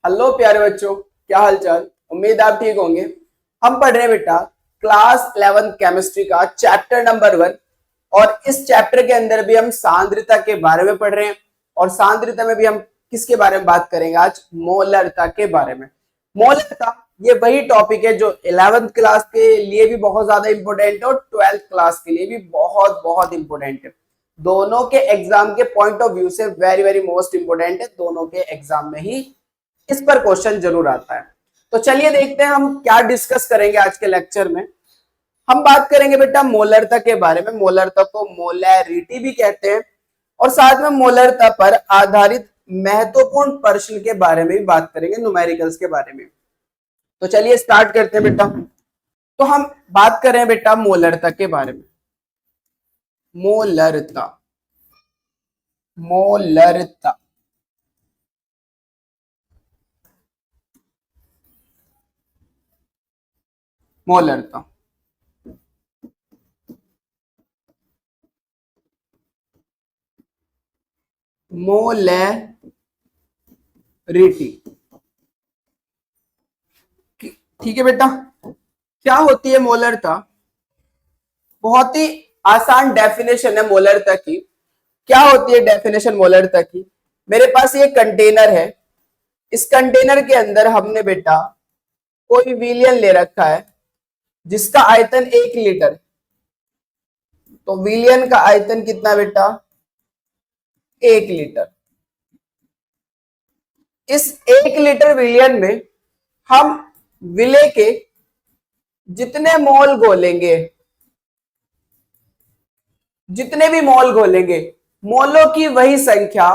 Hello प्यारे बच्चों, क्या हाल चाल। उम्मीद आप ठीक होंगे। हम पढ़ रहे हैं बेटा क्लास 11 केमिस्ट्री का चैप्टर नंबर 1। और इस चैप्टर के अंदर भी हम सांद्रता के बारे में पढ़ रहे हैं। और सांद्रता में भी हम किसके बारे में बात करेंगे आज? मोलरता के बारे में। मोलरता ये वही टॉपिक है जो 11th क्लास के लिए भी बहुत ज्यादा इंपॉर्टेंट है और 12th क्लास के लिए भी बहुत बहुत इंपॉर्टेंट है। दोनों के एग्जाम के पॉइंट ऑफ व्यू से वेरी वेरी मोस्ट इंपॉर्टेंट है। दोनों के एग्जाम में ही इस पर क्वेश्चन जरूर आता है। तो चलिए देखते हैं हम क्या डिस्कस करेंगे आज के लेक्चर में। हम बात करेंगे बेटा मोलरता के बारे में। मोलरता को मोलैरिटी भी कहते हैं और साथ में मोलरता पर आधारित महत्वपूर्ण प्रश्न के बारे में भी बात करेंगे, न्यूमेरिकल्स के बारे में। तो चलिए स्टार्ट करते हैं बेटा। तो हम बात कर रहे हैं बेटा मोलरता के बारे में। मोलरता मोलरता मोलरता मोलैरिटी। ठीक है बेटा, क्या होती है मोलरता? बहुत ही आसान डेफिनेशन है मोलरता की। क्या होती है डेफिनेशन मोलरता की? मेरे पास ये कंटेनर है। इस कंटेनर के अंदर हमने बेटा कोई विलियन ले रखा है जिसका आयतन 1 लीटर। तो विलियन का आयतन कितना बेटा? 1 लीटर। इस 1 लीटर विलियन में हम विले के जितने मोल घोलेंगे, जितने भी मोल घोलेंगे, मोलों की वही संख्या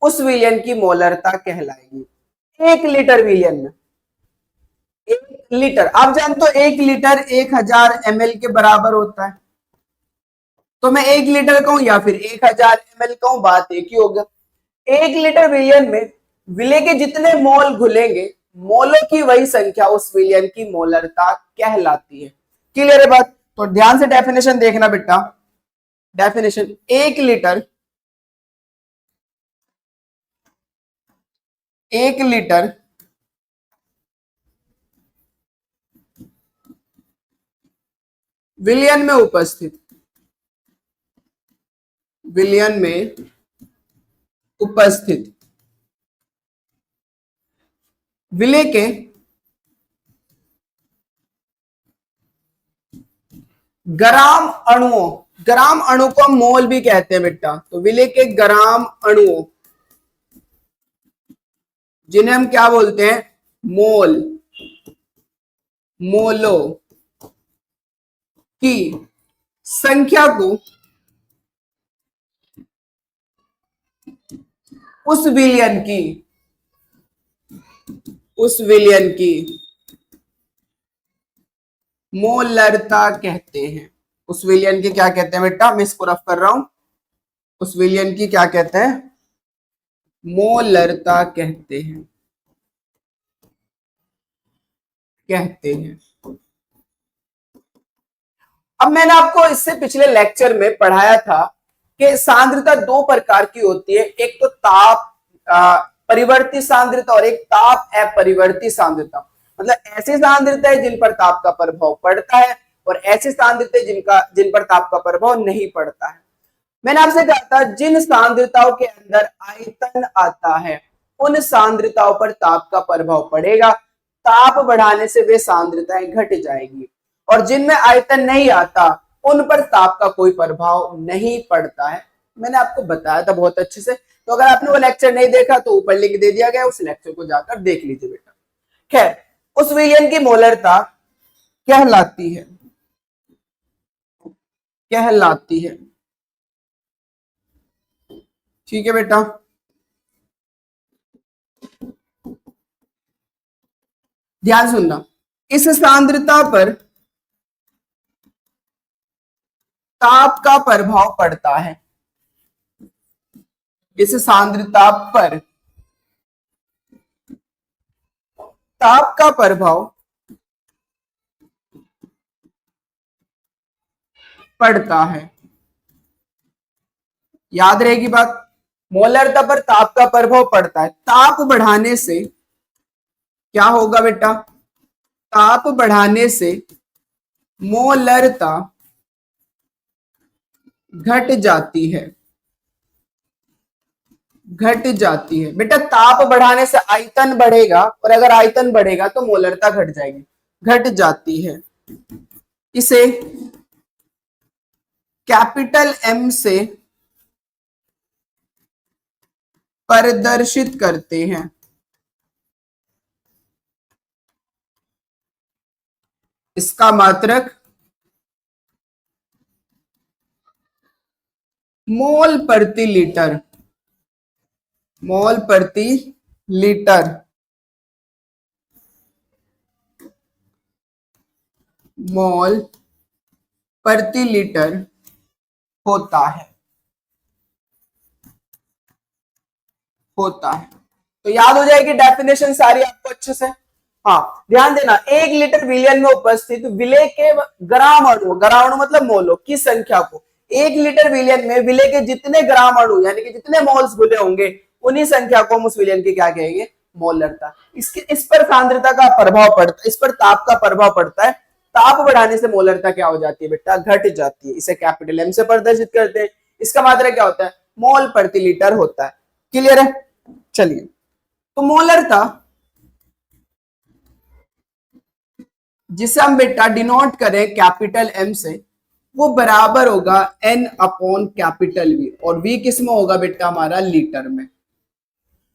उस विलियन की मोलरता कहलाएगी। 1 लीटर विलियन में 1 लीटर, आप जानते हो 1 लीटर 1000 ml के बराबर होता है। तो मैं 1 लीटर कहूं या फिर 1000 ml कहूं, बात एक ही होगा। 1 लीटर विलियन में विले के जितने मोल घुलेंगे, मोलों की वही संख्या उस विलियन की मोलरता कहलाती है। क्लियर है बात? तो ध्यान से डेफिनेशन देखना बेटा। डेफिनेशन 1 लीटर 1 लीटर विलियन में उपस्थित, विलियन में उपस्थित विले के ग्राम अणुओं, ग्राम अणु को मोल भी कहते हैं बेटा। तो विले के ग्राम अणुओं जिन्हें हम क्या बोलते हैं? मोल, मोलो की संख्या को उस विलियन की, उस विलियन की मोलरता कहते हैं। उस विलियन की क्या कहते हैं बेटा? मैं इसको रफ कर रहा हूं। उस विलियन की क्या कहते हैं? मोलरता कहते हैं, कहते हैं। अब मैंने आपको इससे पिछले लेक्चर में पढ़ाया था कि सांद्रता 2 प्रकार की होती है। एक तो ताप परिवर्ती सांद्रता और एक ताप अपरिवर्ती सांद्रता। मतलब ऐसी सांद्रता है जिन पर ताप का प्रभाव पड़ता है और ऐसी सांद्रता जिन पर ताप का प्रभाव नहीं पड़ता है। मैंने आपसे कहा था जिन सांद्रताओं के अंदर आयतन आता है उन सांद्रताओं पर ताप का प्रभाव पड़ेगा। ताप बढ़ाने से वे सांद्रताएं घट जाएगी। और जिनमें आयतन नहीं आता उन पर ताप का कोई प्रभाव नहीं पड़ता है। मैंने आपको बताया था बहुत अच्छे से। तो अगर आपने वो लेक्चर नहीं देखा तो ऊपर लिंक दे दिया गया, उस लेक्चर को जाकर देख लीजिए बेटा। खैर, उस विलियन की मोलरता कहलाती है, कहलाती है। ठीक है बेटा, ध्यान सुनना। इस सांद्रता पर ताप का प्रभाव पड़ता है। इस सांद्रता पर ताप का प्रभाव पड़ता है। याद रहेगी बात। मोलरता पर ताप का प्रभाव पड़ता है। ताप बढ़ाने से क्या होगा बेटा, ताप बढ़ाने से मोलरता घट जाती है, घट जाती है। बेटा ताप बढ़ाने से आयतन बढ़ेगा, और अगर आयतन बढ़ेगा तो मोलरता घट जाएगी, घट जाती है। इसे कैपिटल एम से प्रदर्शित करते हैं। इसका मात्रक मोल प्रति लीटर, मोल प्रति लीटर, मोल प्रति लीटर होता है, होता है। तो याद हो जाएगी डेफिनेशन सारी आपको अच्छे से। हाँ ध्यान देना, 1 लीटर विलयन में उपस्थित विलेय के ग्राम अणु, ग्राम अणु मतलब मोलों की संख्या को, 1 लीटर विलयन में विलेय के जितने ग्राम अणु यानी कि जितने मोल्स घुले होंगे उन्हीं संख्या को हम उस विलयन की क्या कहेंगे, मोलरता। इसके इस पर सांद्रता का प्रभाव पड़ता है, इस पर ताप का प्रभाव पड़ता है। ताप बढ़ाने से मोलरता क्या हो जाती है बेटा, घट जाती है। इसे कैपिटल एम से प्रदर्शित करते हैं। इसका मात्रक क्या होता है, मोल प्रति लीटर होता है। क्लियर है। चलिए, तो मोलरता जिसे हम बेटा डिनोट करें कैपिटल एम से, वो बराबर होगा एन अपॉन कैपिटल वी, और वी किस में होगा बेटा, हमारा लीटर में।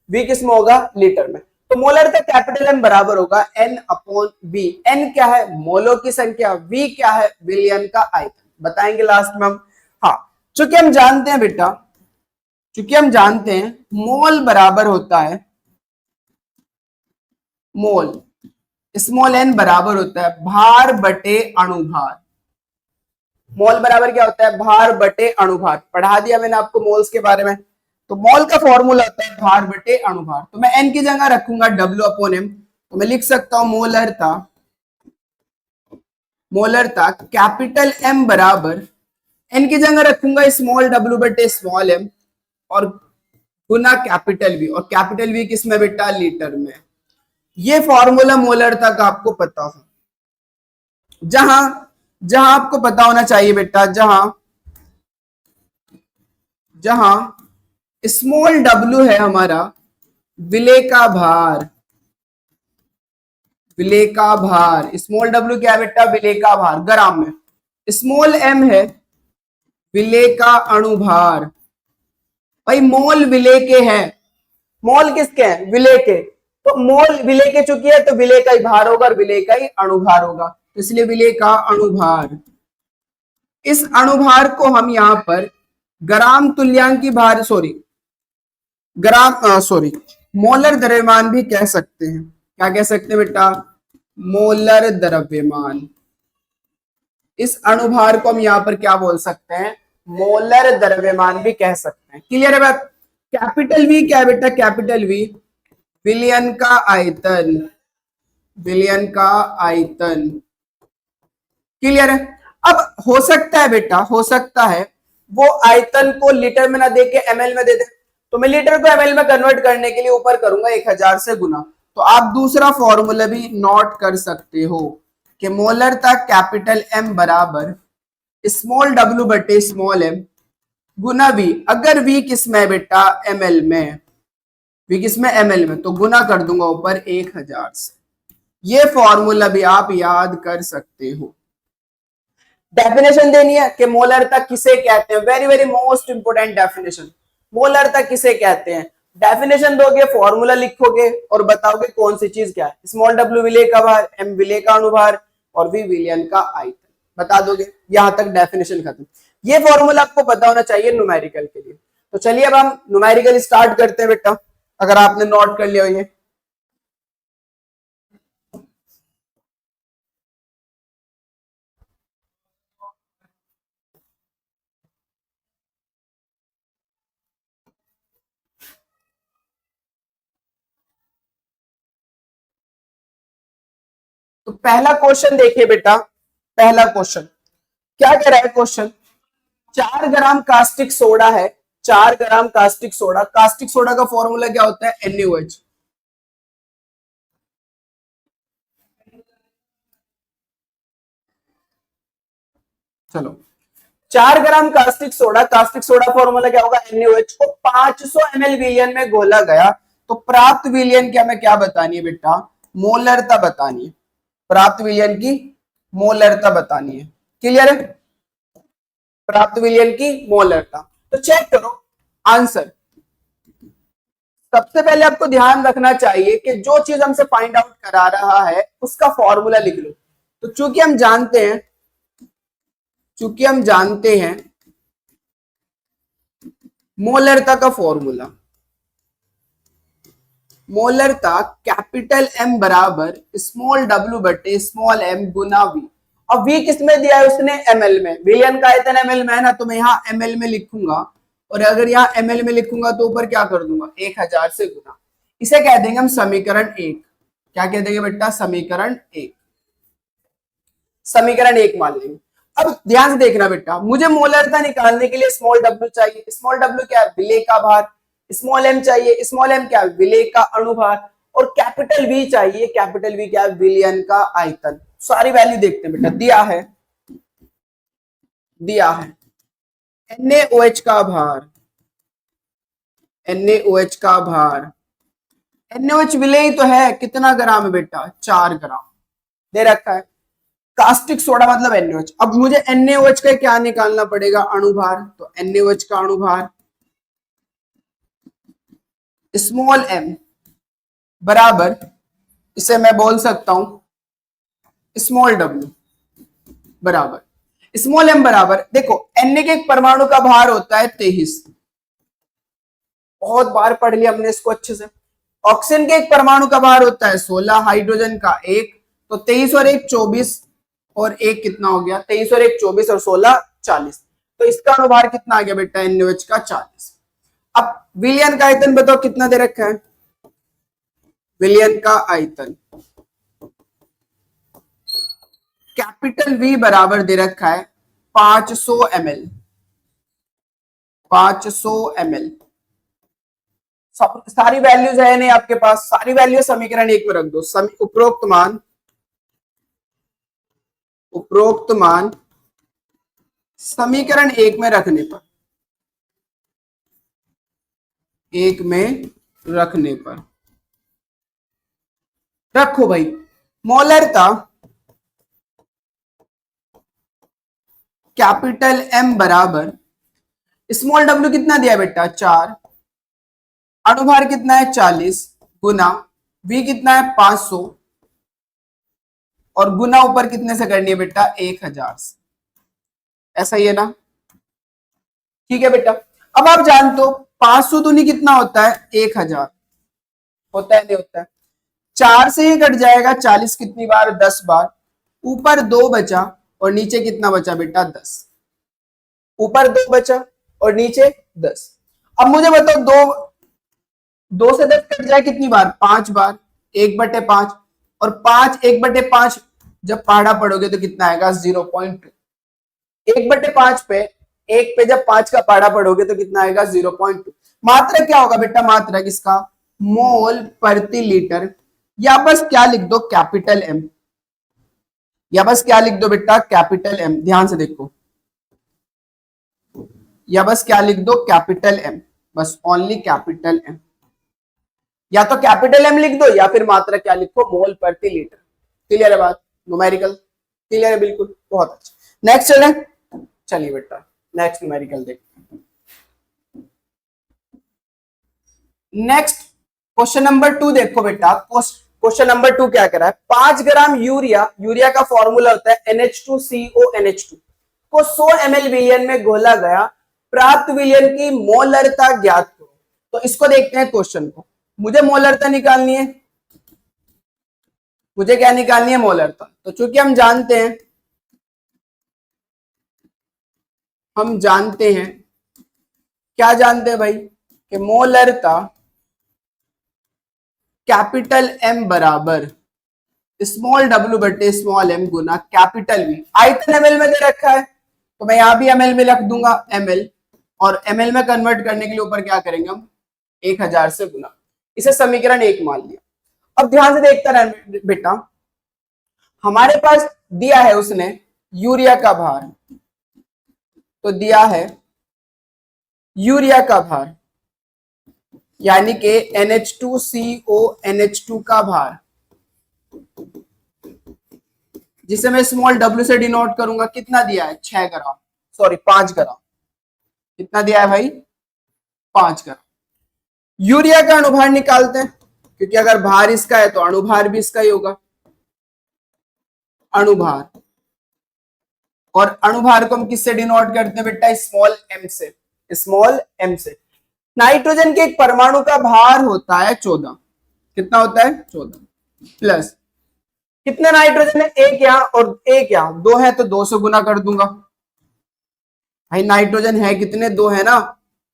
वी किस में होगा, लीटर में। तो मोलरता कैपिटल एम बराबर होगा एन अपॉन वी। एन क्या है, मोलों की संख्या, वी क्या है, विलयन का आयतन। बताएंगे लास्ट में हम। हाँ, चूंकि हम जानते हैं बेटा, चूंकि हम जानते हैं मोल बराबर होता है, मोल स्मॉल एन बराबर होता है भार बटे अणुभार। मोल बराबर क्या होता है, भार बटे अणुभार। पढ़ा दिया मैंने आपको मोल्स के बारे में। तो मोल का फॉर्मूला होता है भार बटे अणुभार। तो मैं एन की जगह रखूंगा डब्ल्यू अपॉन एम। तो मैं लिख सकता हूं मोलरता, मोलरता कैपिटल एम बराबर, एन की जगह रखूंगा स्मॉल डब्ल्यू बटे स्मॉल एम, और गुना कैपिटल वी। और कैपिटल वी किस में बेटा, लीटर में। ये फॉर्मूला मोलरता का आपको पता हो। जहां जहां आपको पता होना चाहिए बेटा, जहां जहां स्मॉल डब्ल्यू है हमारा विलेय का भार, विलेय का भार। स्मॉल डब्ल्यू क्या है बेटा, विलेय का भार ग्राम में। स्मॉल एम है विलेय का अणुभार। भाई मोल विलेय के हैं, मोल किसके हैं, विलेय के। तो मोल विलेय के चुकी है तो विलेय का ही भार होगा और विलेय का ही अणुभार होगा, इसलिए विलेय का अणुभार। इस अणुभार को हम यहां पर ग्राम तुल्यांकी भार, मोलर द्रव्यमान भी कह सकते हैं। क्या कह सकते हैं बेटा, मोलर द्रव्यमान। इस अणुभार को हम यहां पर क्या बोल सकते हैं, मोलर द्रव्यमान भी कह सकते हैं। क्लियर है बात। कैपिटल वी क्या है बेटा, कैपिटल वी विलयन का आयतन, विलयन का आयतन। क्लियर है। अब हो सकता है बेटा, हो सकता है वो आयतन को लीटर में ना दे के एमएल में दे दे, तो मैं लीटर को एमएल में कन्वर्ट करने के लिए ऊपर करूंगा 1000 से गुना। तो आप दूसरा फॉर्मूला भी नोट कर सकते हो कि मोलरता कैपिटल एम बराबर स्मॉल डब्ल्यू बटे स्मॉल एम गुना वी। अगर वी किस में बेटा, एमएल में, वी किस में, एमएल में, तो गुना कर दूंगा ऊपर 1000 से। ये फॉर्मूला भी आप याद कर सकते हो। डेफिनेशन देनी है कि मोलरता किसे कहते हैं, very very most important definition. मोलरता किसे कहते हैं, डेफिनेशन दोगे, फॉर्मूला लिखोगे और बताओगे कौन सी चीज क्या है। स्मॉल डब्ल्यू विलेय का भार, एम विलेय का अनुभार, और वी विलयन का आयतन। बता दोगे, यहां तक डेफिनेशन खत्म। ये फॉर्मूला आपको पता होना चाहिए न्यूमेरिकल के लिए। तो चलिए अब हम न्यूमेरिकल स्टार्ट करते हैं बेटा, अगर आपने नोट कर लिया हो ये। तो पहला क्वेश्चन देखिए बेटा, पहला क्वेश्चन क्या कह रहा है क्वेश्चन, 4 ग्राम कास्टिक सोडा है, 4 ग्राम कास्टिक सोडा। कास्टिक सोडा का फॉर्मूला क्या होता है, NaOH। चलो 4 ग्राम कास्टिक सोडा फॉर्मूला क्या होगा NaOH को 500 ml विलियन में घोला गया, तो प्राप्त विलियन क्या हमें क्या बतानी है बेटा, मोलरता बतानी है, प्राप्त विलियन की मोलरता बतानी है। क्लियर है, प्राप्त विलियन की मोलरता। तो चेक करो आंसर। सबसे पहले आपको ध्यान रखना चाहिए कि जो चीज हमसे फाइंड आउट करा रहा है उसका फॉर्मूला लिख लो। तो चूंकि हम जानते हैं मोलरता का फॉर्मूला, मोलरता कैपिटल M बराबर स्मॉल w बटे स्मॉल m गुना v। अब v किसमें दिया है उसने, ml में, विलियन का आयतन ml में है ना, तो मैं यहाँ ml में लिखूंगा, और अगर यहाँ ml में लिखूंगा तो ऊपर क्या कर दूंगा 1000 से गुना। इसे कह देंगे हम समीकरण 1। क्या कह देंगे बेटा, समीकरण 1, समीकरण 1 मान लेंगे। अब ध्यान से देखना बेटा, मुझे मोलरता निकालने के लिए स्मॉल w चाहिए, स्मॉल w क्या है, विलेय का भार, स्मॉल m चाहिए, स्मॉल m क्या है, विलेय का अणुभार, और कैपिटल V चाहिए, कैपिटल V क्या है, विलयन का आयतन। सारी वैल्यू देखते हैं बेटा, दिया है NaOH का भार, NaOH का भार, NaOH विलेय तो है, कितना ग्राम है बेटा, 4 ग्राम दे रखा है। कास्टिक सोडा मतलब NaOH। अब मुझे NaOH का क्या निकालना पड़ेगा, अणुभार, तो NaOH का अणुभार स्मॉल m बराबर, इसे मैं बोल सकता हूं स्मॉल w बराबर, स्मॉल m बराबर, देखो Na के एक परमाणु का भार होता है 23, बहुत बार पढ़ लिया हमने इसको अच्छे से। ऑक्सीजन के एक परमाणु का भार होता है 16, हाइड्रोजन का 1, तो 23 और 1 24, और 1 कितना हो गया, 23 और 1 24 और 16 40, तो इसका अनुभार कितना आ गया बेटा, NaOH का 40। अब विलयन का आयतन बताओ कितना दे रखा है, विलयन का आयतन कैपिटल V बराबर दे रखा है 500 ml, 500 ml। सारी वैल्यूज है नहीं आपके पास, सारी वैल्यू समीकरण 1 में रख दो। उपरोक्त मान समीकरण 1 में रखने पर, 1 में रखने पर रखो भाई, मोलरता कैपिटल M बराबर स्मॉल w कितना दिया बेटा 4, अणुभार कितना है 40, गुना V कितना है 500, और गुना ऊपर कितने से करनी है बेटा 1000 से, ऐसा ही है ना, ठीक है बेटा। अब आप जानते हो 500 दूनी कितना होता है 1000 होता है, नहीं होता है, 4 से ही कट जाएगा 40 कितनी बार, 10 बार, ऊपर 2 बचा और नीचे कितना बचा बेटा 10, ऊपर 2 बचा और नीचे 10। अब मुझे बताओ 2 से 10 कट जाए कितनी बार, 5 बार, 1/5, और 5 1/5 जब पहाड़ा पढ़ोगे तो कितना आएगा 0.2, 1/5 पे 1 पे जब 5 का पहाड़ा पढ़ोगे तो कितना आएगा 0.2। मात्रक क्या होगा बेटा, मात्रक इसका मोल प्रति लीटर, या बस क्या लिख दो कैपिटल M, या बस क्या लिख दो बेटा कैपिटल M, ध्यान से देखो, या बस क्या लिख दो कैपिटल M, बस ओनली कैपिटल M, या तो कैपिटल M लिख दो या फिर मात्रक क्या लिखो मोल प्रति लीटर। क्लियर है बात, न्यूमेरिकल क्लियर है बिल्कुल, बहुत अच्छा। नेक्स्ट चले, चलिए बेटा नेक्स्ट न्यूमेरिकल देखते हैं। नेक्स्ट क्वेश्चन नंबर 2 देखो बेटा, क्वेश्चन नंबर 2 क्या करा है, 5 ग्राम यूरिया का फॉर्मूला होता है NH2CONH2 को 100 ml विलियन में घोला गया, प्राप्त विलियन की मोलरता ज्ञात करो। तो इसको देखते हैं क्वेश्चन को, मुझे मोलरता निकालनी है, मुझे क्या निकालनी है मोलरता। तो चूंकि हम जानते हैं क्या जानते हैं भाई, कि मोलरता कैपिटल M बराबर स्मॉल w बटे स्मॉल m गुना कैपिटल V, आयतन ml में दे रखा है तो मैं यहां भी ml में रख दूंगा ml, और ml में कन्वर्ट करने के लिए ऊपर क्या करेंगे हम 1000 से गुना, इसे समीकरण 1 मान लिया। अब ध्यान से देखता रहना बेटा, हमारे पास दिया है उसने यूरिया का भार तो दिया है यूरिया का भार यानी कि NH2CO NH2 का भार, जिसे मैं स्मॉल w से डिनोट करूंगा, कितना दिया है 6 ग्राम, सॉरी 5 ग्राम। कितना दिया है भाई 5 ग्राम। यूरिया का अणुभार निकालते हैं, क्योंकि अगर भार इसका है तो अणुभार भी इसका ही होगा। अणुभार, और अणुभार को हम किससे डिनोट करते हैं बेटा, स्मॉल m से। स्मॉल m से। नाइट्रोजन के एक परमाणु का भार होता है 14। कितना होता है 14। प्लस कितने नाइट्रोजन है, एक यहां और एक यहां, दो है तो 2 से गुना कर दूंगा। भाई नाइट्रोजन है कितने, 2 है ना,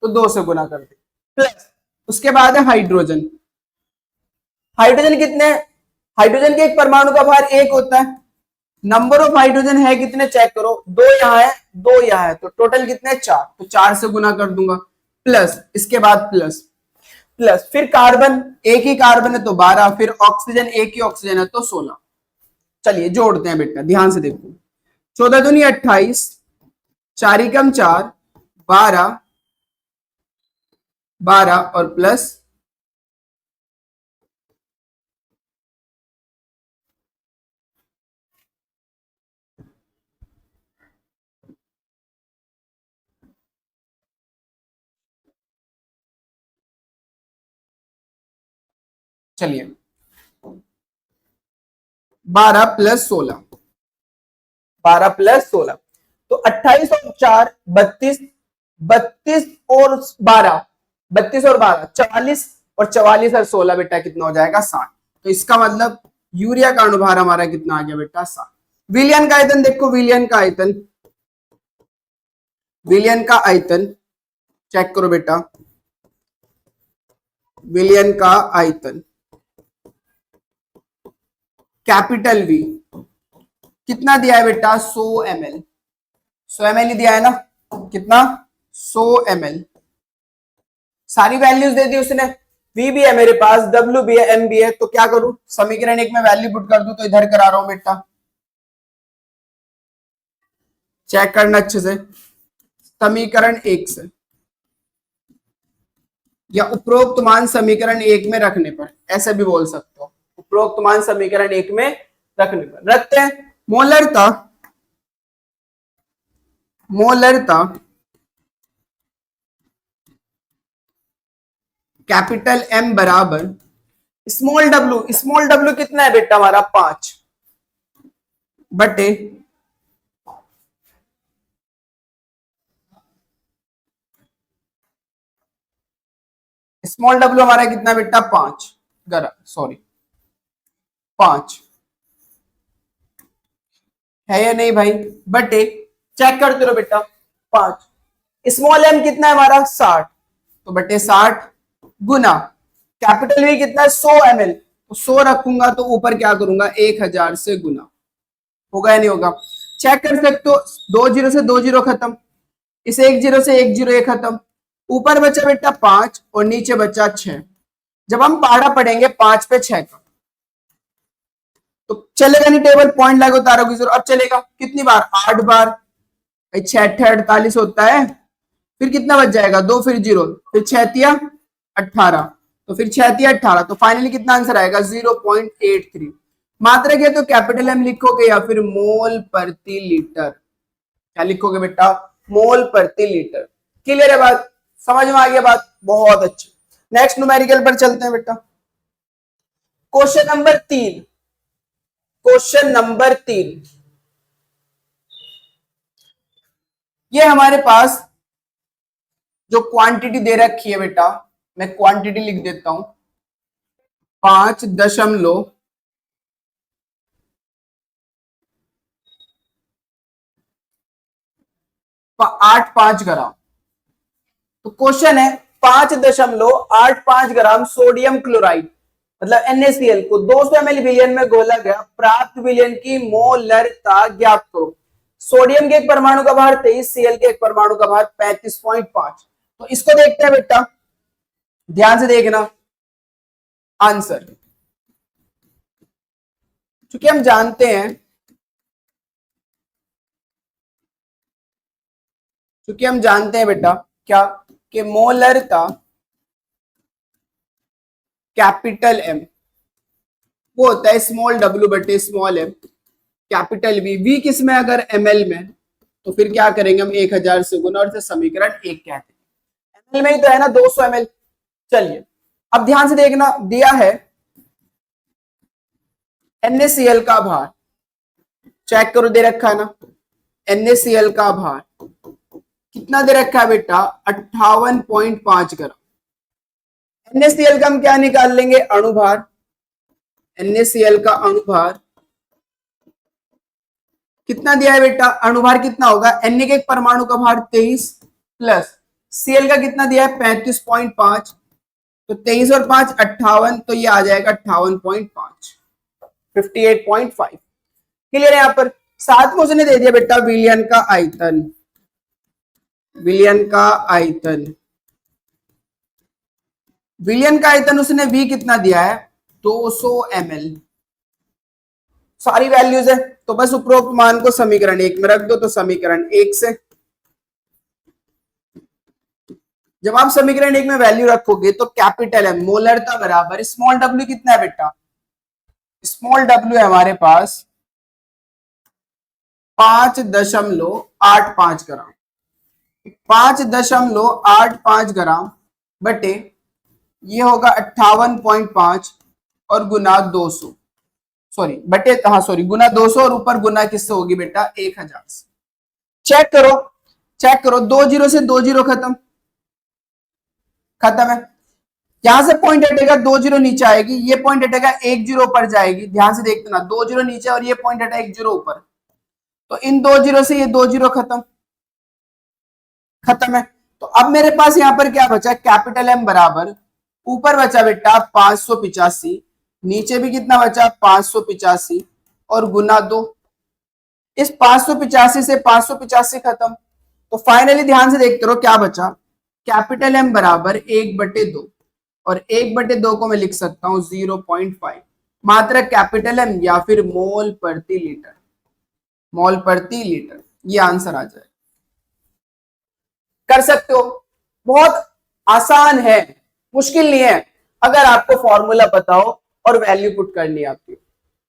तो 2 से गुना कर दे। प्लस उसके बाद है हाइड्रोजन। हाइड्रोजन कितने, हाइड्रोजन के एक परमाणु का भार 1 होता है। नंबर ऑफ हाइड्रोजन है कितने चेक करो, 2 यहाँ है 2 यहाँ है, तो टोटल कितने 4, तो 4 से गुना कर दूंगा। प्लस इसके बाद प्लस प्लस फिर कार्बन, एक ही कार्बन है तो 12, फिर ऑक्सीजन एक ही ऑक्सीजन है तो 16। चलिए जोड़ते हैं बेटा, ध्यान से देखो। 14 दूनी 28, 4 एकम 4, 12, 12 और प्लस चलिए 12 प्लस 16, 12 प्लस 16, तो 28 और 4 32, 32 और 12, 32 और 12 44, और 44 और 16 बेटा कितना हो जाएगा 60। तो इसका मतलब यूरिया का अणुभार हमारा कितना आ गया बेटा 60। विलयन का आयतन देखो, विलयन का आयतन, विलयन का आयतन चेक करो बेटा। विलयन का आयतन कैपिटल वी कितना दिया है बेटा 100 ml, 100 ml ही दिया है ना, कितना 100 ml। सारी वैल्यूज दे दी उसने, V भी है मेरे पास, W भी है, M भी है, तो क्या करूं, समीकरण एक में वैल्यू पुट कर दूं, तो इधर करा रहा हूं बेटा, चेक करना अच्छे से। समीकरण एक से या उपरोक्त मान समीकरण एक में रखने पर, ऐसे भी बोल सकते हो, उपरोक्त मान समीकरण एक में रखने पर रखते हैं। मोलरता, मोलरता कैपिटल M बराबर स्मॉल w, स्मॉल w कितना है बेटा हमारा 5 बटे स्मॉल w हमारा कितना बेटा 5 सॉरी 5 है या नहीं भाई, बटे चेक करते रहो बेटा 5, स्मॉल m कितना है हमारा 60, तो बटे 60 गुना कैपिटल V कितना है 100 ml, तो 100 रखूंगा तो ऊपर क्या करूंगा 1000 से गुना, होगा या नहीं होगा, चेक कर सकते हो। 2 जीरो से 2 जीरो खत्म, इस 1 जीरो से 1 जीरो ये खत्म, ऊपर बचा बेटा 5 और नीचे बचा 6। जब हम पहाड़ा पढ़ेंगे 5 पे 6 का, तो चलेगा नहीं, टेबल पॉइंट लगा उतारोगे जरूर, अब चलेगा कितनी बार 8 बार, 6 48 होता है, फिर कितना बच जाएगा 2, फिर 0, फिर 6 18, तो फिर 6 18, तो फाइनली कितना आंसर आएगा 0.83। मात्रक है तो कैपिटल एम लिखोगे या फिर मोल प्रति लीटर, क्या लिखोगे बेटा मोल प्रति लीटर। क्लियर है बात, समझ में आ गया बात, बहुत अच्छी। नेक्स्ट न्यूमेरिकल पर चलते हैं बेटा। क्वेश्चन नंबर 3, क्वेश्चन नंबर 3, ये हमारे पास जो क्वांटिटी दे रखी है बेटा, मैं क्वांटिटी लिख देता हूं 5.85 ग्राम। तो क्वेश्चन है 5.85 ग्राम सोडियम क्लोराइड मतलब NaCl को 200 ml विलयन में घोला गया, प्राप्त विलयन की मोलरता ज्ञात करो। सोडियम के एक परमाणु का भार 23, Cl के एक परमाणु का भार 35.5। तो इसको देखते हैं बेटा, ध्यान से देखना आंसर, क्योंकि हम जानते हैं क्योंकि हम जानते हैं बेटा क्या कि मोलरता कैपिटल एम वो होता है स्मॉल डब्ल्यू बटे small M, capital V, V किस में अगर एमएल में, तो फिर क्या करेंगे हम 1000 से गुना और इसे समीकरण 1 कहते हैं। एमएल में ही तो है ना 200 एमएल। चलिए अब ध्यान से देखना, दिया है NaCl का भार, चेक करो दे रखा है ना, NaCl का भार कितना दे रखा है बेटा 58.5 ग्राम। NaCl का हम क्या निकाल लेंगे अणुभार, NaCl का अणुभार कितना दिया है बेटा, अणुभार कितना होगा, Na के एक परमाणु का भार 23 प्लस Cl का कितना दिया है 35.5, तो 23 और 5 58, तो ये आ जाएगा 58.5 58.5। क्लियर है यहाँ पर। साथ में उसने दे दिया बेटा विलयन का आयतन, विलयन का आयतन, विलयन का आयतन उसने V कितना दिया है 200 ml। सारी वैल्यूज है तो बस उपरोक्त मान को समीकरण 1 में रख दो, तो समीकरण 1 से जब आप समीकरण 1 में वैल्यू रखोगे तो कैपिटल एम मोलरता बराबर स्मॉल डब्ल्यू कितना है बेटा, स्मॉल डब्ल्यू है हमारे पास 5.85 ग्राम, 5.85 ग्राम बटे ये होगा 58.5 और गुना 200, सॉरी बटे, हाँ सॉरी गुना 200 और ऊपर गुना किससे होगी बेटा 1000 से। चेक करो, चेक करो, 2 जीरो से 2 जीरो खत्म, खत्म है। यहां से पॉइंट हटेगा 2 जीरो नीचे आएगी, ये पॉइंट हटेगा 1 जीरो ऊपर जाएगी। ध्यान से देखते ना, 2 जीरो नीचे और ये पॉइंट हटा 1 जीरो ऊपर, तो इन 2 जीरो से ये 2 जीरो खत्म, खत्म है। तो अब मेरे पास यहां पर क्या बचा, कैपिटल एम बराबर ऊपर बचा बेटा 585, नीचे भी कितना बचा 585 और गुना 2, इस 585 से 585 खत्म, तो फाइनली ध्यान से देखते रहो क्या बचा, कैपिटल एम बराबर 1/2 और 1/2 को मैं लिख सकता हूं 0.5 मात्रा कैपिटल एम या फिर मोल प्रति लीटर, मोल प्रति लीटर, ये आंसर आ जाए। कर सकते हो, बहुत आसान है, मुश्किल नहीं है। अगर आपको फॉर्मूला पता हो और वैल्यू पुट करनी है आपकी,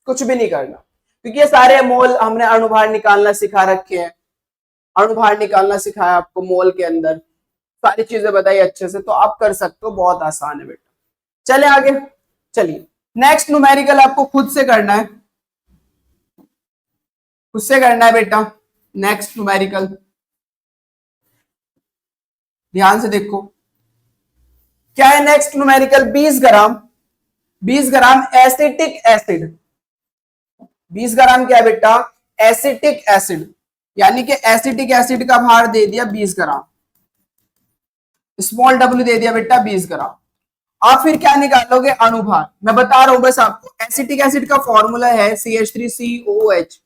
कुछ भी नहीं करना, क्योंकि ये सारे मोल हमने अणुभार निकालना सिखा रखे हैं, अणुभार निकालना सिखाया आपको मोल के अंदर, सारी चीजें बताई अच्छे से, तो आप कर सकते हो, बहुत आसान है बेटा। चले आगे, चलिए नेक्स्ट न्यूमेरिकल आपको खुद से करना है, खुद से करना है बेटा। नेक्स्ट न्यूमेरिकल ध्यान से देखो क्या है नेक्स्ट न्यूमेरिकल, 20 ग्राम, 20 ग्राम एसिटिक एसिड, 20 ग्राम क्या है बेटा एसिटिक एसिड, यानी कि एसिटिक एसिड का भार दे दिया 20 ग्राम, स्मॉल डब्ल्यू दे दिया बेटा 20 ग्राम। आप फिर क्या निकालोगे अणुभार, मैं बता रहा हूं बस आपको, एसिटिक एसिड का फॉर्मूला है CH3COOH,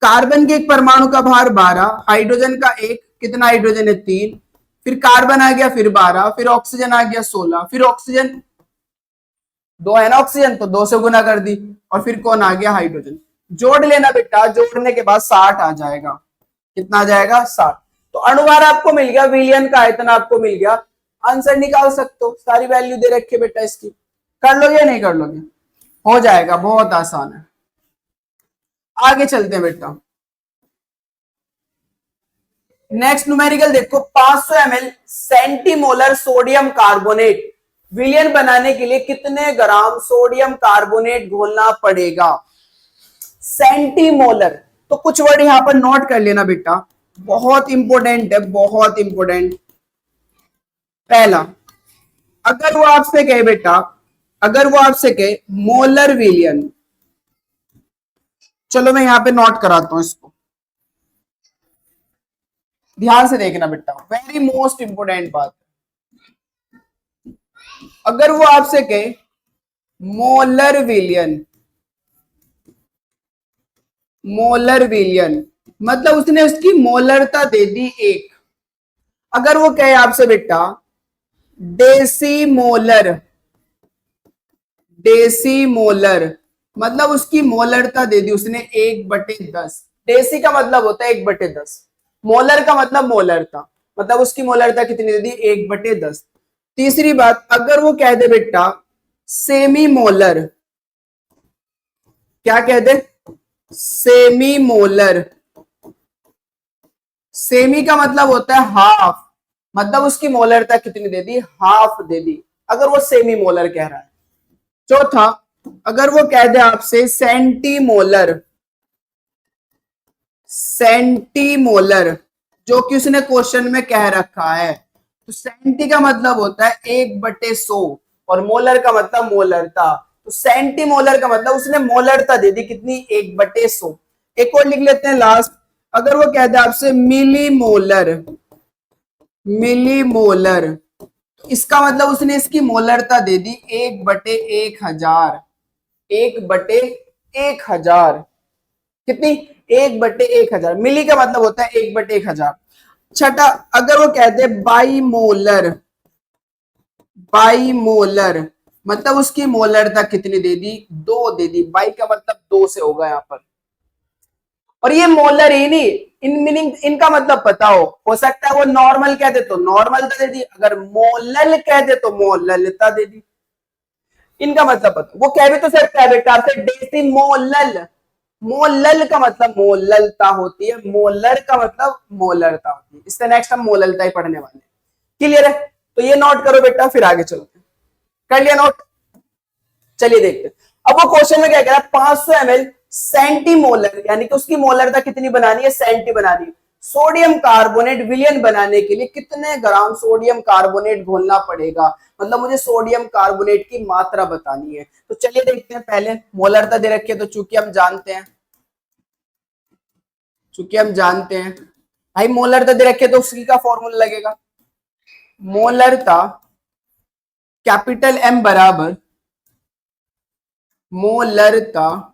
कार्बन के एक परमाणु का भार 12, हाइड्रोजन का एक, कितना हाइड्रोजन है 3, फिर कार्बन आ गया फिर 12, फिर ऑक्सीजन आ गया 16, फिर ऑक्सीजन 2 है ना ऑक्सीजन, तो 2 से गुना कर दी, और फिर कौन आ गया हाइड्रोजन, जोड़ लेना बेटा, जोड़ने के बाद 60 आ जाएगा, कितना आ जाएगा 60। तो अणुभार आपको मिल गया, विलयन का आयतन आपको मिल गया, आंसर निकाल सकते हो, सारी वैल्यू दे रखी है बेटा इसकी, कर लोगे या नहीं कर लोगे, हो जाएगा, बहुत आसान है। आगे चलते हैं बेटा, नेक्स्ट न्यूमेरिकल देखो, 500 ml सेंटीमोलर सोडियम कार्बोनेट, विलयन बनाने के लिए कितने ग्राम सोडियम कार्बोनेट घोलना पड़ेगा, सेंटीमोलर। तो कुछ वर्ड यहां पर नोट कर लेना बेटा, बहुत इंपॉर्टेंट है, बहुत इंपॉर्टेंट। पहला, अगर वो आपसे कहे बेटा, अगर वो आपसे कहे मोलर विलयन, चलो मैं यहां पे नोट कराता हूं इसको, ध्यान से देखना बेटा, वेरी मोस्ट इंपोर्टेंट बात, अगर वो आपसे कहे मोलर विलयन, मोलर विलयन मतलब उसने उसकी मोलरता दे दी 1। अगर वो कहे आपसे बेटा डेसी मोलर, डेसी मोलर मतलब उसकी मोलरता दे दी उसने 1/10, डेसी का मतलब होता है 1/10, मोलर का मतलब मोलरता, मतलब उसकी मोलरता कितनी दे दी, 1/10। तीसरी बात, अगर वो कह दे बेटा सेमी मोलर, क्या कह दे, सेमी मोलर, सेमी का मतलब होता है हाफ, मतलब उसकी मोलरता कितनी दे दी, हाफ दे दी, अगर वो सेमी मोलर कह रहा है। चौथा, अगर वो कह दे आपसे सेंटीमोलर, सेंटीमोलर जो कि उसने क्वेश्चन में कह रखा है, तो सेंटी का मतलब होता है 1/100 और मोलर का मतलब मोलरता, तो सेंटीमोलर का मतलब उसने मोलरता दे दी कितनी, 1/100। एक और लिख लेते हैं लास्ट, अगर वो कहता है आपसे मिलीमोलर, मिलीमोलर, तो इसका मतलब उसने इसकी मोलरता दे दी 1/1000, 1/1000, कितनी, 1/1000। मिली का मतलब होता है 1/1000। छठा, अगर वो कहते हैं बाईमोलर, बाईमोलर मतलब उसकी मोलरता कितनी दे दी, 2 दे दी, बाई का मतलब 2 से होगा यहाँ पर। और ये मोलर ही नहीं, इन मीनिंग इनका मतलब पता हो सकता है वो नॉर्मल कह दे तो नॉर्मलता दे दी, अगर मोलल कह दे तो मोललता दे दी, इनका मतलब पता। वो कह भी तो सकता है बेटा आपसे डेसिमोलल, मोलल का मतलब मोललता होती है, मोलर का मतलब मोलरता होती है, इससे नेक्स्ट हम मोललता ही पढ़ने वाले हैं। क्लियर है, तो ये नोट करो बेटा, फिर आगे चलते हैं। कर लिया नोट, चलिए देखते हैं। अब वो क्वेश्चन में क्या कह रहा है, 500 ml सेंटीमोलर, यानी कि उसकी मोलरता कितनी बनानी है, सेंटी बनानी है। सोडियम कार्बोनेट विलियन बनाने के लिए कितने ग्राम सोडियम कार्बोनेट घोलना पड़ेगा, मतलब मुझे सोडियम कार्बोनेट की मात्रा बतानी है। तो चलिए देखते हैं, पहले मोलरता दे रखी है, तो चूंकि हम जानते हैं, भाई मोलरता दे रखी है तो उसकी का फॉर्मूला लगेगा, मोलरता कैपिटल एम बराबर, मोलरता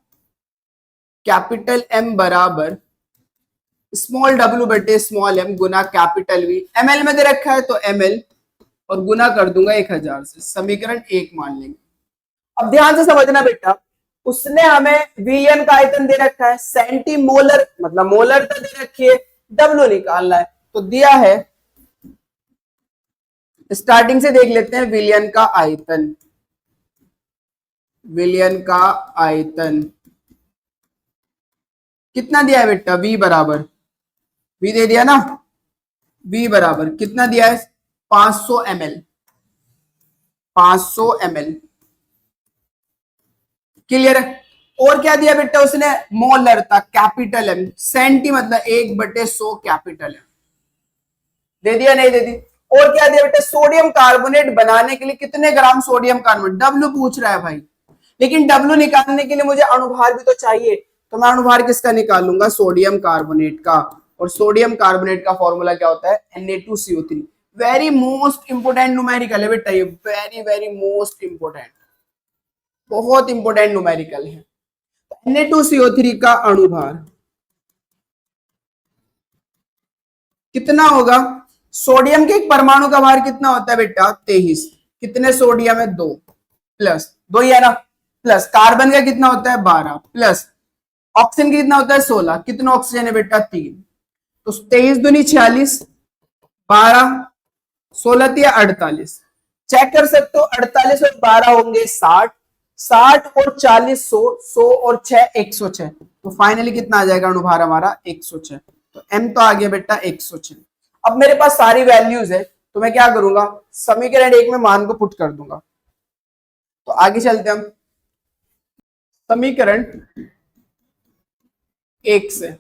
कैपिटल एम बराबर स्मॉल डब्ल्यू बटे स्मॉल एम गुना कैपिटल वी। एमएल में दे रखा है तो एमएल और गुना कर दूंगा 1000 से, समीकरण 1 मान लेंगे। अब ध्यान से समझना बेटा, उसने हमें वीएन का आयतन दे रखा है, सेंटीमोलर मतलब मोलर तो दे रखी है, डब्ल्यू निकालना है, तो दिया है, स्टार्टिंग से देख लेते हैं, विलियन का आयतन, विलियन का आयतन कितना दिया है बेटा, V बराबर, V दे दिया ना, V बराबर कितना दिया है, 500 ml, 500 ml। क्लियर है, और क्या दिया बेटा उसने, मोलरता कैपिटल एम, सेंटी मतलब 1/100 कैपिटल एम, दे दिया नहीं दे दी। और क्या दिया बेटा, सोडियम कार्बोनेट बनाने के लिए कितने ग्राम सोडियम कार्बोनेट, डब्ल्यू पूछ रहा है भाई, लेकिन डब्ल्यू निकालने के लिए मुझे अनुभार भी तो चाहिए, तो मैं अनुभार किसका निकालूंगा, सोडियम कार्बोनेट का, और सोडियम कार्बोनेट का फॉर्मूला क्या होता है, Na2CO3। Very most important numerical है बेटा ये, वेरी वेरी मोस्ट इंपोर्टेंट, बहुत इंपोर्टेंट न्यूमेरिकल है। Na2CO3 का अणुभार कितना होगा, सोडियम के एक परमाणु का भार कितना होता है बेटा, 23, कितने सोडियम है, 2, प्लस 2 ही है ना, प्लस कार्बन का कितना होता है, 12, प्लस ऑक्सीजन का कितना होता है, 16, कितना ऑक्सीजन है बेटा, 3, तो 23 दूनी 46, 12 16 या 48, चेक कर सकते हो, 48 और 12 होंगे 60, 60 और 40 100, 100 और 6 106, तो फाइनली कितना आ जाएगा अणुभार हमारा, 106, तो m तो आ गया बेटा 106। अब मेरे पास सारी वैल्यूज है, तो मैं क्या करूंगा, समीकरण 1 में मान को पुट कर दूंगा। तो आगे चलते हम समीकरण 1 से,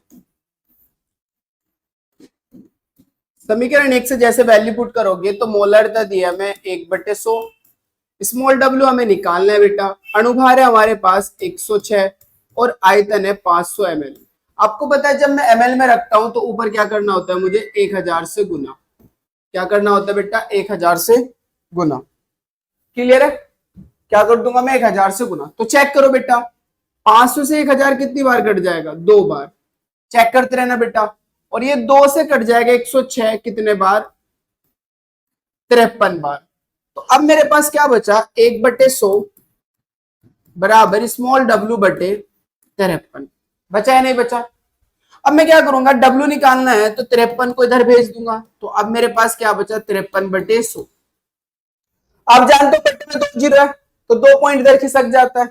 समीकरण 1 से जैसे वैल्यू पुट करोगे तो मोलरता दिया मैं 1/100, स्मॉल डब्ल्यू हमें निकालना है बेटा, अणुभार है हमारे पास 106 और आयतन है 500 ml। आपको पता है जब मैं ml में रखता हूं तो ऊपर क्या करना होता है, मुझे 1000 से गुना, क्या करना होता है बेटा, 1000 से गुना। क्लियर है, क्या कर दूंगा मैं, 1000 से गुना। तो चेक करो बेटा, 500 से 1000 कितनी बार कट जाएगा, 2 बार, चेक करते रहना बेटा, और ये 2 से कट जाएगा 106 कितने बार, 53 बार। तो अब मेरे पास क्या बचा, 1/100 बराबर स्मॉल डब्ल्यू बटे 53, बचा है नहीं बचा। अब मैं क्या करूंगा, W निकालना है तो 53 को इधर भेज दूंगा, तो अब मेरे पास क्या बचा 53/100। आप जानते हो बट्टे में 2 जीरो है तो 2 पॉइंट इधर खिसक जाता है,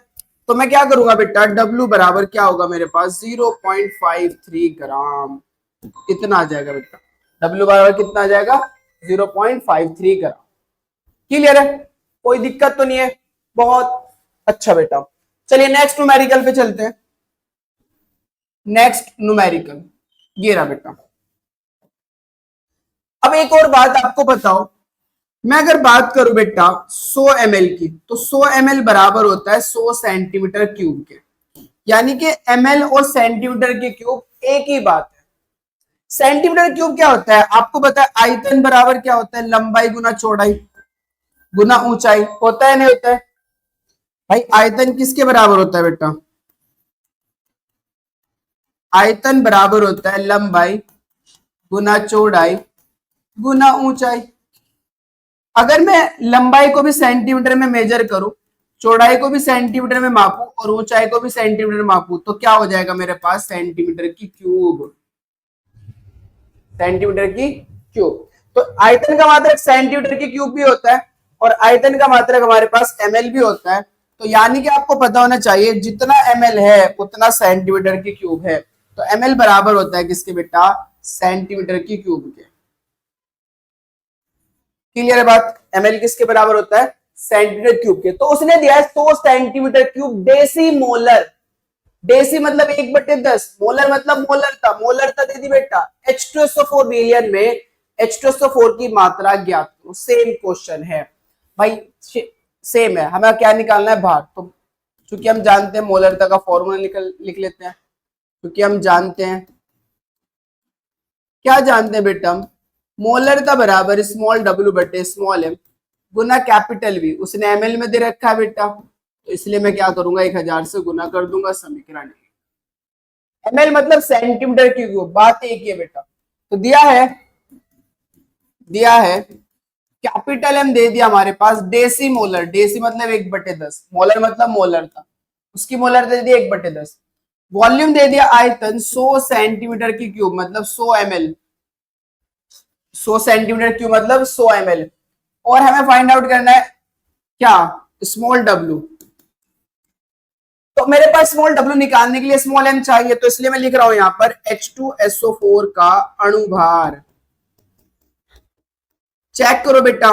तो मैं क्या करूंगा बेटा, W बराबर क्या होगा मेरे पास 0.53 ग्राम, कितना आ जाएगा बेटा, W बराबर कितना आ जाएगा 0.53 ग्राम। क्लियर है, कोई दिक्कत तो नहीं है, बहुत अच्छा बेटा। चलिए नेक्स्ट न्यूमेरिकल पे चलते हैं। नेक्स्ट न्यूमेरिकल ये रहा बेटा। अब एक और बात आपको बताओ, मैं अगर बात करूं बेटा 100 ml की, तो 100 ml बराबर होता है 100 सेंटीमीटर क्यूब के, यानी कि ml और सेंटीमीटर के क्यूब एक ही बात है। सेंटीमीटर क्यूब क्या होता है आपको पता है, आयतन बराबर क्या होता है, लंबाई गुना चौड़ाई गुना ऊंचाई, होता है नहीं होता है भाई। आयतन किसके बराबर होता है बेटा, आयतन बराबर होता है लंबाई गुना चौड़ाई गुना ऊंचाई। अगर मैं लंबाई को भी सेंटीमीटर में मेजर करूं, चौड़ाई को भी सेंटीमीटर में मापूं और ऊंचाई को भी सेंटीमीटर में मापूं, तो क्या हो जाएगा मेरे पास सेंटीमीटर की क्यूब, सेंटीमीटर की क्यूब। तो आयतन का मात्रक सेंटीमीटर की क्यूब भी होता है और आयतन का मात्रक हमारे पास ml भी होता है। तो यानी कि आपको पता होना चाहिए जितना ml है उतना सेंटीमीटर की क्यूब है, तो ml बराबर होता है किसके बेटा, सेंटीमीटर की क्यूब के। क्लियर है बात, ml किसके बराबर होता है, सेंटीमीटर क्यूब के। तो उसने दिया है 100 centimetre cube deci molar, deci मतलब 1/10, मोलर मतलब मोलरता, मोलरता दे दी बेटा। H2SO4 विलयन में H2SO4 की मात्रा ज्ञात करो, सेम क्वेश्चन है भाई, सेम है। हमें क्या निकालना है भार, तो क्योंकि हम जानते हैं मोलरता का फॉर्मूला लिख लेते हैं, क्योंकि हम जानते हैं, क्या जानते हैं बेटा हम, मोलरता बराबर स्मॉल w बटे स्मॉल m गुना कैपिटल V, उसने ml में दे रखा है बेटा, तो इसलिए मैं क्या करूंगा 1000 से गुना कर दूंगा, समीकरण ml मतलब सेंटीमीटर की क्यूब, बात एक ही है बेटा। तो दिया है कैपिटल M दे दिया हमारे पास, डेसी मोलर, डेसी मतलब 1/10, मोलर मतलब मोलर था, उसकी मोलर दे दी 1/10, वॉल्यूम दे दिया आयतन 100 सेंटीमीटर की क्यूब मतलब 100 ml, 100 सेंटीमीटर क्यूब मतलब 100 ml, और हमें फाइंड आउट करना है क्या, स्मॉल w। तो मेरे पास स्मॉल w निकालने के लिए स्मॉल m चाहिए, तो इसलिए मैं लिख रहा हूं यहां पर H2SO4 का अणुभार। चेक करो बेटा,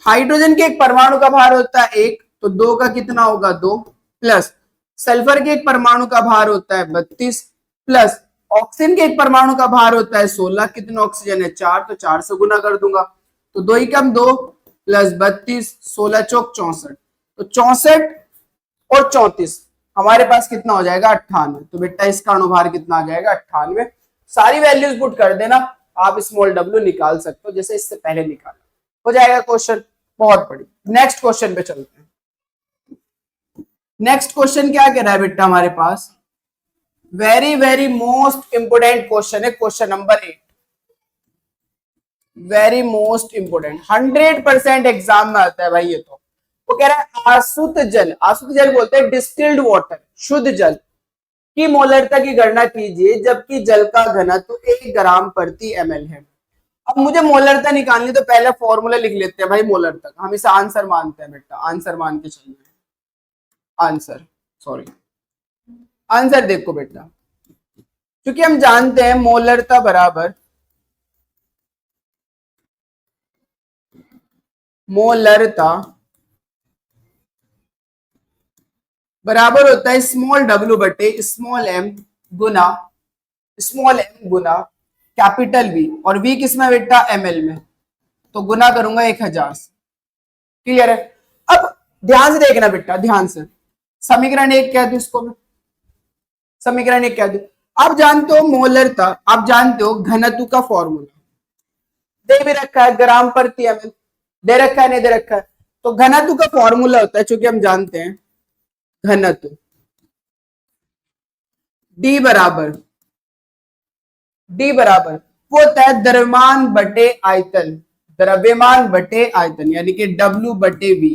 हाइड्रोजन के एक परमाणु का भार होता है 1, तो 2 का कितना होगा 2, प्लस सल्फर के एक परमाणु का भार होता है 32, प्लस ऑक्सीजन के एक परमाणु का भार होता है 16, कितना ऑक्सीजन है 4, तो 4 से गुना कर दूंगा, तो 2 ही कम 2 प्लस 32, 16 चौक 64, तो 64 और 34 हमारे पास कितना हो जाएगा 98। तो बेटा इसका अणुभार कितना आ जाएगा 98। सारी वैल्यूज पुट कर देना, आप स्मॉल w निकाल सकते हो जैसे इससे पहले निकाला, हो जाएगा क्वेश्चन, बहुत बड़ी। नेक्स्ट क्वेश्चन पे चलते हैं। नेक्स्ट क्वेश्चन क्या कह रहा है बेटा हमारे पास, very very most important question है, question number 8, very most important, 100% exam में आता है भाई ये। तो वो कह रहा है आसुत जल, आसुत जल बोलते हैं डिस्टिल्ड वाटर, शुद्ध जल की मोलरता की गणना कीजिए जबकि जल का घनत्व 1 ग्राम प्रति ml है। अब मुझे मोलरता निकालनी, तो पहले फॉर्मूला लिख लेते हैं भाई मोलरता का, हम इसे आंसर मानते हैं बेटा, आंसर मान के चलना है, आंसर सॉरी आंसर देखो बेटा, क्योंकि हम जानते हैं मोलरता बराबर, मोलरता बराबर होता है स्मॉल w बटे स्मॉल m गुना कैपिटल V, और V किसमें बेटा ml में, तो गुना करूंगा 1000 से। क्लियर है, अब ध्यान से देखना बेटा, ध्यान से, समीकरण 1 कह दो इसको मैं, समीकरण 1 कह दो। आप जानते हो मोलरता, आप जानते हो घनत्व का फॉर्मूला दे भी रखा है, ग्राम प्रति ml दे रखा है, नहीं दे रखा है, तो घनत्व का फॉर्मूला होता है, चूंकि हम जानते हैं घनत्व D बराबर वो होता है द्रव्यमान बटे आयतन, द्रव्यमान बटे आयतन, यानी कि W बटे V,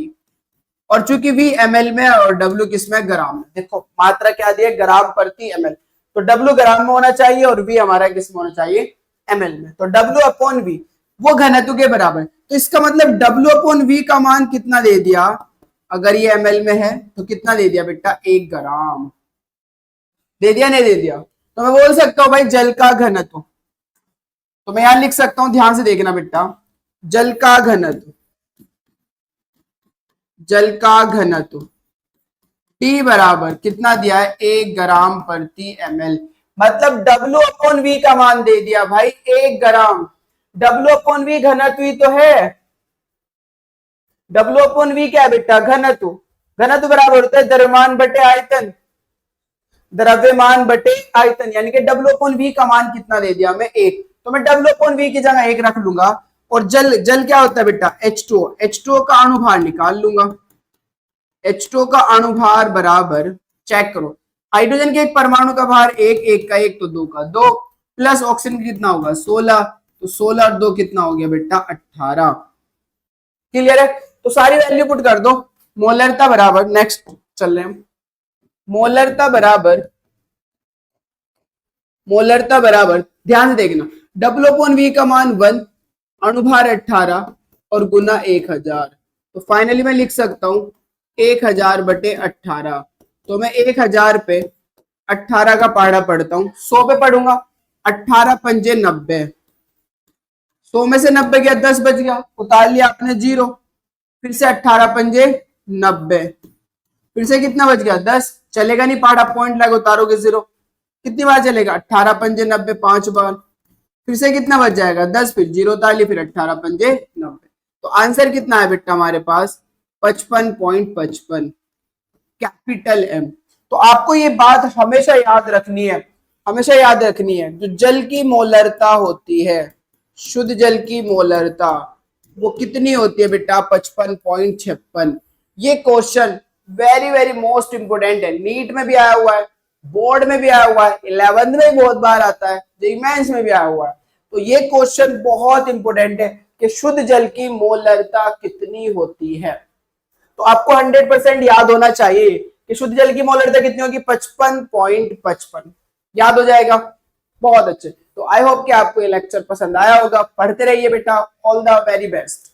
और चूंकि V ml में और W किसमें ग्राम में, देखो मात्रा क्या दी है ग्राम प्रति ml, तो W ग्राम में होना चाहिए और V हमारा किस में होना चाहिए, ml में। तो W अपॉन V वो घनत्व के बराबर। तो इसका मतलब W अपॉन V का मान कितना दे दिया, अगर ये ml में है तो कितना दे दिया बेटा, 1 ग्राम दे दिया, नहीं दे दिया। तो मैं बोल सकता हूं भाई जल का घनत्व, तो मैं यहां लिख सकता हूं, ध्यान से देखना बेटा, जल का घनत्व, जल का घनत्व T बराबर कितना दिया है, 1 ग्राम प्रति ml। मतलब W अपॉन V का मान दे दिया भाई 1 ग्राम। W अपॉन V घनत्व ही तो है, W अपॉन V क्या है बेटा, घनत्व। घनत्व बराबर होता है द्रव्यमान बटे आयतन, द्रव्यमान बटे आयतन, यानी कि W अपॉन V का मान कितना दे दिया हमें, 1। तो मैं W अपॉन V की जगह 1 रख लूंगा। और जल, जल क्या होता है बेटा, H2O, H2O का अणुभार निकाल लूंगा। H2O का अणुभार बराबर, चेक करो, हाइड्रोजन के एक परमाणु का भार 1, 1 का 1 तो 2 का 2, प्लस ऑक्सीजन कितना होगा 16, तो 16 और 2 कितना हो गया बेटा 18। क्लियर है? तो सारी वैल्यू पुट कर दो। मोलरता बराबर, नेक्स्ट चल रहे हैं, मोलरता बराबर, मोलरता बराबर, ध्यान से देखना, W अपॉन V का मान 1, अणुभार 18 और गुना 1000। तो फाइनली मैं लिख सकता हूं 1000 बटे 18। तो मैं 1000 पे 18 का पहाड़ा पढ़ता हूं, 100 पे पढ़ूंगा, 18 पंजे 90, 100 में से 90 गया 10 बच गया, उतार लिया आपने 0, फिर से 18 पंजे 90, फिर से कितना बच गया 10, चलेगा नहीं पहाड़ा, पॉइंट लगा उतारोगे 0, कितनी बार चलेगा, 18 पंजे 90 5 बार, फिर से कितना बच जाएगा 10, फिर 0 उतार लिया, फिर 18 पंजे 90। तो आंसर कितना है बेटा हमारे पास, 55.55 कैपिटल एम। तो आपको ये बात हमेशा याद रखनी है, हमेशा याद रखनी है, जो जल की मोलरता होती है, शुद्ध जल की मोलरता वो कितनी होती है बेटा, 55.56। ये question very very most important है, नीट में भी आया हुआ है, बोर्ड में भी आया हुआ है, 11th में बहुत बार आता है, जेईई मेंस में भी आया हुआ है। तो ये क्वेश्चन बहुत इंपोर्टेंट है कि शुद्ध जल की मोलरता कितनी होती है। तो आपको 100% याद होना चाहिए कि शुद्ध जल की मोलरता कितनी होगी, 55.55, याद हो जाएगा। बहुत अच्छे। तो आई होप कि आपको ये लेक्चर पसंद आया होगा, पढ़ते रहिए बेटा, ऑल द वेरी बेस्ट।